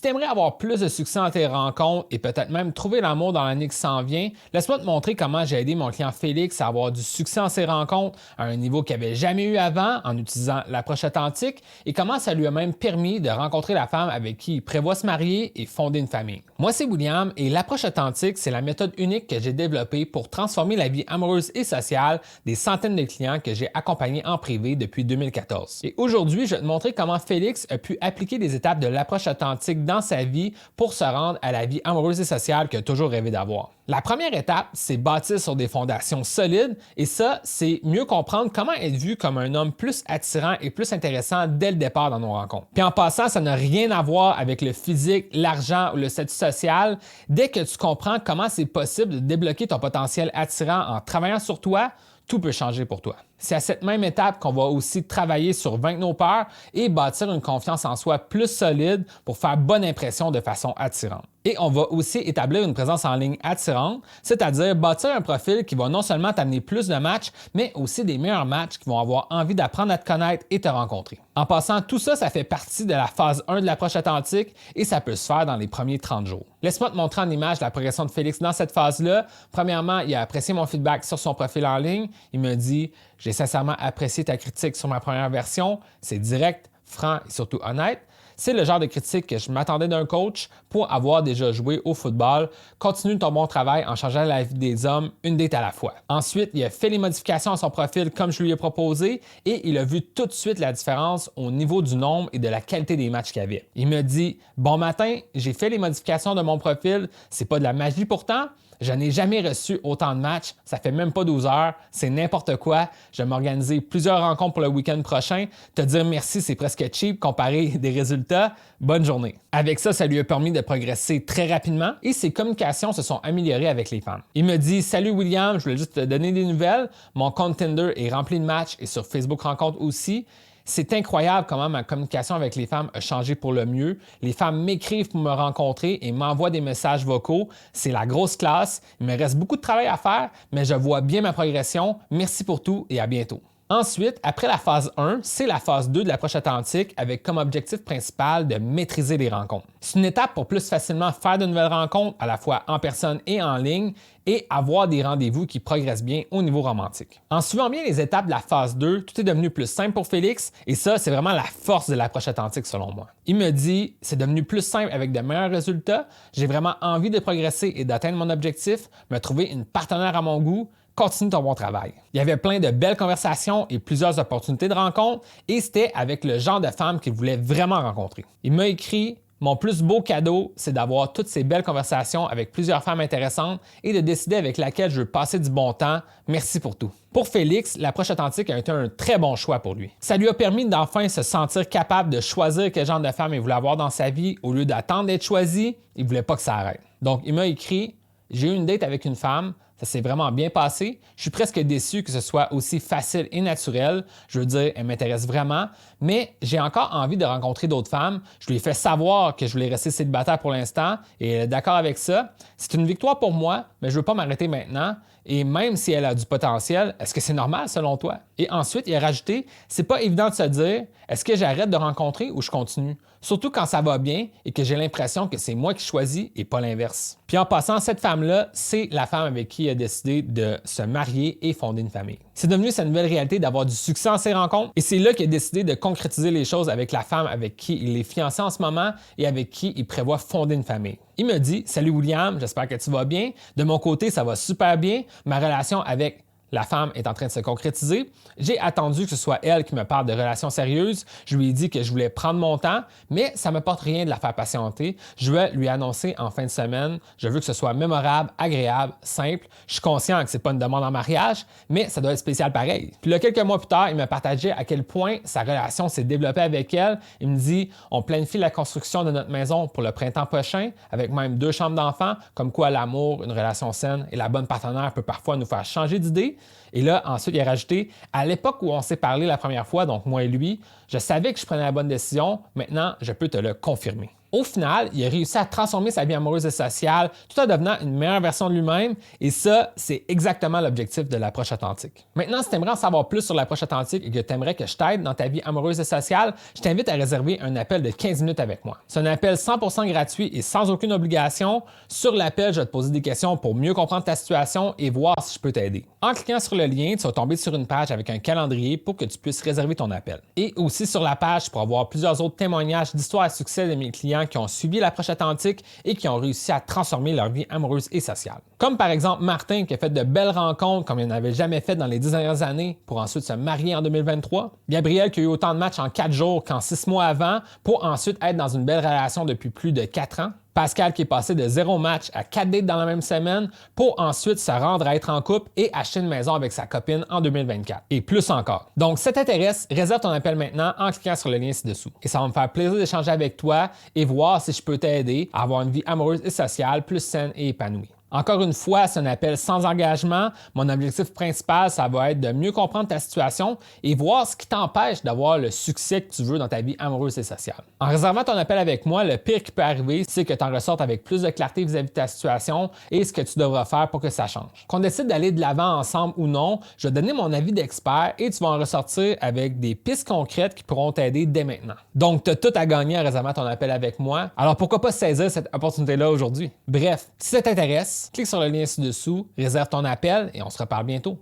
Si tu aimerais avoir plus de succès dans tes rencontres et peut-être même trouver l'amour dans l'année qui s'en vient, laisse-moi te montrer comment j'ai aidé mon client Félix à avoir du succès dans ses rencontres à un niveau qu'il n'avait jamais eu avant en utilisant l'approche authentique et comment ça lui a même permis de rencontrer la femme avec qui il prévoit se marier et fonder une famille. Moi, c'est William et l'approche authentique, c'est la méthode unique que j'ai développée pour transformer la vie amoureuse et sociale des centaines de clients que j'ai accompagnés en privé depuis 2014. Et aujourd'hui, je vais te montrer comment Félix a pu appliquer des étapes de l'approche authentique dans sa vie pour se rendre à la vie amoureuse et sociale qu'il a toujours rêvé d'avoir. La première étape, c'est bâtir sur des fondations solides et ça, c'est mieux comprendre comment être vu comme un homme plus attirant et plus intéressant dès le départ dans nos rencontres. Puis en passant, ça n'a rien à voir avec le physique, l'argent ou le statut social. Dès que tu comprends comment c'est possible de débloquer ton potentiel attirant en travaillant sur toi, tout peut changer pour toi. C'est à cette même étape qu'on va aussi travailler sur vaincre nos peurs et bâtir une confiance en soi plus solide pour faire bonne impression de façon attirante. Et on va aussi établir une présence en ligne attirante, c'est-à-dire bâtir un profil qui va non seulement t'amener plus de matchs, mais aussi des meilleurs matchs qui vont avoir envie d'apprendre à te connaître et te rencontrer. En passant, tout ça, ça fait partie de la phase 1 de l'approche authentique et ça peut se faire dans les premiers 30 jours. Laisse-moi te montrer en image la progression de Félix dans cette phase-là. Premièrement, il a apprécié mon feedback sur son profil en ligne. Il me dit « J'ai sincèrement apprécié ta critique sur ma première version. C'est direct, franc et surtout honnête. » C'est le genre de critique que je m'attendais d'un coach pour avoir déjà joué au football. Continue ton bon travail en changeant la vie des hommes une date à la fois. Ensuite, il a fait les modifications à son profil comme je lui ai proposé et il a vu tout de suite la différence au niveau du nombre et de la qualité des matchs qu'il y avait. Il me dit « Bon matin, j'ai fait les modifications de mon profil. C'est pas de la magie pourtant. Je n'ai jamais reçu autant de matchs. Ça fait même pas 12 heures. C'est n'importe quoi. Je vais m'organiser plusieurs rencontres pour le week-end prochain. Te dire merci, c'est presque cheap comparé des résultats. Bonne journée. » Avec ça, ça lui a permis de progresser très rapidement et ses communications se sont améliorées avec les femmes. Il me dit « Salut William, je voulais juste te donner des nouvelles. Mon compte Tinder est rempli de matchs et sur Facebook Rencontres aussi. » C'est incroyable comment ma communication avec les femmes a changé pour le mieux. Les femmes m'écrivent pour me rencontrer et m'envoient des messages vocaux. C'est la grosse classe. Il me reste beaucoup de travail à faire, mais je vois bien ma progression. Merci pour tout et à bientôt. Ensuite, après la phase 1, c'est la phase 2 de l'approche authentique avec comme objectif principal de maîtriser les rencontres. C'est une étape pour plus facilement faire de nouvelles rencontres à la fois en personne et en ligne et avoir des rendez-vous qui progressent bien au niveau romantique. En suivant bien les étapes de la phase 2, tout est devenu plus simple pour Félix et ça, c'est vraiment la force de l'approche authentique selon moi. Il me dit « C'est devenu plus simple avec de meilleurs résultats. J'ai vraiment envie de progresser et d'atteindre mon objectif, me trouver une partenaire à mon goût. Continue ton bon travail. » Il y avait plein de belles conversations et plusieurs opportunités de rencontres et c'était avec le genre de femme qu'il voulait vraiment rencontrer. Il m'a écrit « Mon plus beau cadeau, c'est d'avoir toutes ces belles conversations avec plusieurs femmes intéressantes et de décider avec laquelle je veux passer du bon temps. Merci pour tout. » Pour Félix, l'approche authentique a été un très bon choix pour lui. Ça lui a permis d'enfin se sentir capable de choisir quel genre de femme il voulait avoir dans sa vie au lieu d'attendre d'être choisi. Il ne voulait pas que ça arrête. Donc, il m'a écrit « J'ai eu une date avec une femme. Ça s'est vraiment bien passé. Je suis presque déçu que ce soit aussi facile et naturel. Je veux dire, elle m'intéresse vraiment, mais j'ai encore envie de rencontrer d'autres femmes. Je lui ai fait savoir que je voulais rester célibataire pour l'instant et elle est d'accord avec ça. C'est une victoire pour moi, mais je ne veux pas m'arrêter maintenant. Et même si elle a du potentiel, est-ce que c'est normal selon toi? Et ensuite, il a rajouté, c'est pas évident de se dire, est-ce que j'arrête de rencontrer ou je continue? Surtout quand ça va bien et que j'ai l'impression que c'est moi qui choisis et pas l'inverse. Puis en passant, cette femme-là, c'est la femme avec qui il a décidé de se marier et fonder une famille. C'est devenu sa nouvelle réalité d'avoir du succès en ses rencontres et c'est là qu'il a décidé de concrétiser les choses avec la femme avec qui il est fiancé en ce moment et avec qui il prévoit fonder une famille. Il me dit « Salut William, j'espère que tu vas bien. De mon côté, ça va super bien. Ma relation avec la femme est en train de se concrétiser. J'ai attendu que ce soit elle qui me parle de relations sérieuses. Je lui ai dit que je voulais prendre mon temps, mais ça ne me porte rien de la faire patienter. Je vais lui annoncer en fin de semaine. Je veux que ce soit mémorable, agréable, simple. Je suis conscient que ce n'est pas une demande en mariage, mais ça doit être spécial pareil. » Puis là, quelques mois plus tard, il m'a partagé à quel point sa relation s'est développée avec elle. Il me dit « On planifie la construction de notre maison pour le printemps prochain, avec même 2 chambres d'enfants, comme quoi l'amour, une relation saine et la bonne partenaire peut parfois nous faire changer d'idée. » Et là, ensuite, il a rajouté « À l'époque où on s'est parlé la première fois, donc moi et lui, je savais que je prenais la bonne décision. Maintenant, je peux te le confirmer. » Au final, il a réussi à transformer sa vie amoureuse et sociale tout en devenant une meilleure version de lui-même et ça, c'est exactement l'objectif de l'approche authentique. Maintenant, si tu aimerais en savoir plus sur l'approche authentique et que tu aimerais que je t'aide dans ta vie amoureuse et sociale, je t'invite à réserver un appel de 15 minutes avec moi. C'est un appel 100% gratuit et sans aucune obligation. Sur l'appel, je vais te poser des questions pour mieux comprendre ta situation et voir si je peux t'aider. En cliquant sur le lien, tu vas tomber sur une page avec un calendrier pour que tu puisses réserver ton appel. Et aussi sur la page, tu pourras voir plusieurs autres témoignages d'histoires à succès de mes clients qui ont suivi l'approche authentique et qui ont réussi à transformer leur vie amoureuse et sociale. Comme par exemple Martin qui a fait de belles rencontres comme il n'avait jamais fait dans les 10 dernières années pour ensuite se marier en 2023. Gabriel qui a eu autant de matchs en 4 jours qu'en 6 mois avant pour ensuite être dans une belle relation depuis plus de 4 ans. Pascal qui est passé de 0 match à 4 dates dans la même semaine pour ensuite se rendre à être en couple et acheter une maison avec sa copine en 2024. Et plus encore. Donc, si ça t'intéresse, réserve ton appel maintenant en cliquant sur le lien ci-dessous. Et ça va me faire plaisir d'échanger avec toi et voir si je peux t'aider à avoir une vie amoureuse et sociale plus saine et épanouie. Encore une fois, c'est un appel sans engagement. Mon objectif principal, ça va être de mieux comprendre ta situation et voir ce qui t'empêche d'avoir le succès que tu veux dans ta vie amoureuse et sociale. En réservant ton appel avec moi, le pire qui peut arriver, c'est que tu en ressortes avec plus de clarté vis-à-vis de ta situation et ce que tu devras faire pour que ça change. Qu'on décide d'aller de l'avant ensemble ou non, je vais te donner mon avis d'expert et tu vas en ressortir avec des pistes concrètes qui pourront t'aider dès maintenant. Donc, tu as tout à gagner en réservant ton appel avec moi. Alors, pourquoi pas saisir cette opportunité-là aujourd'hui? Bref, si ça t'intéresse, clique sur le lien ci-dessous, réserve ton appel et on se reparle bientôt.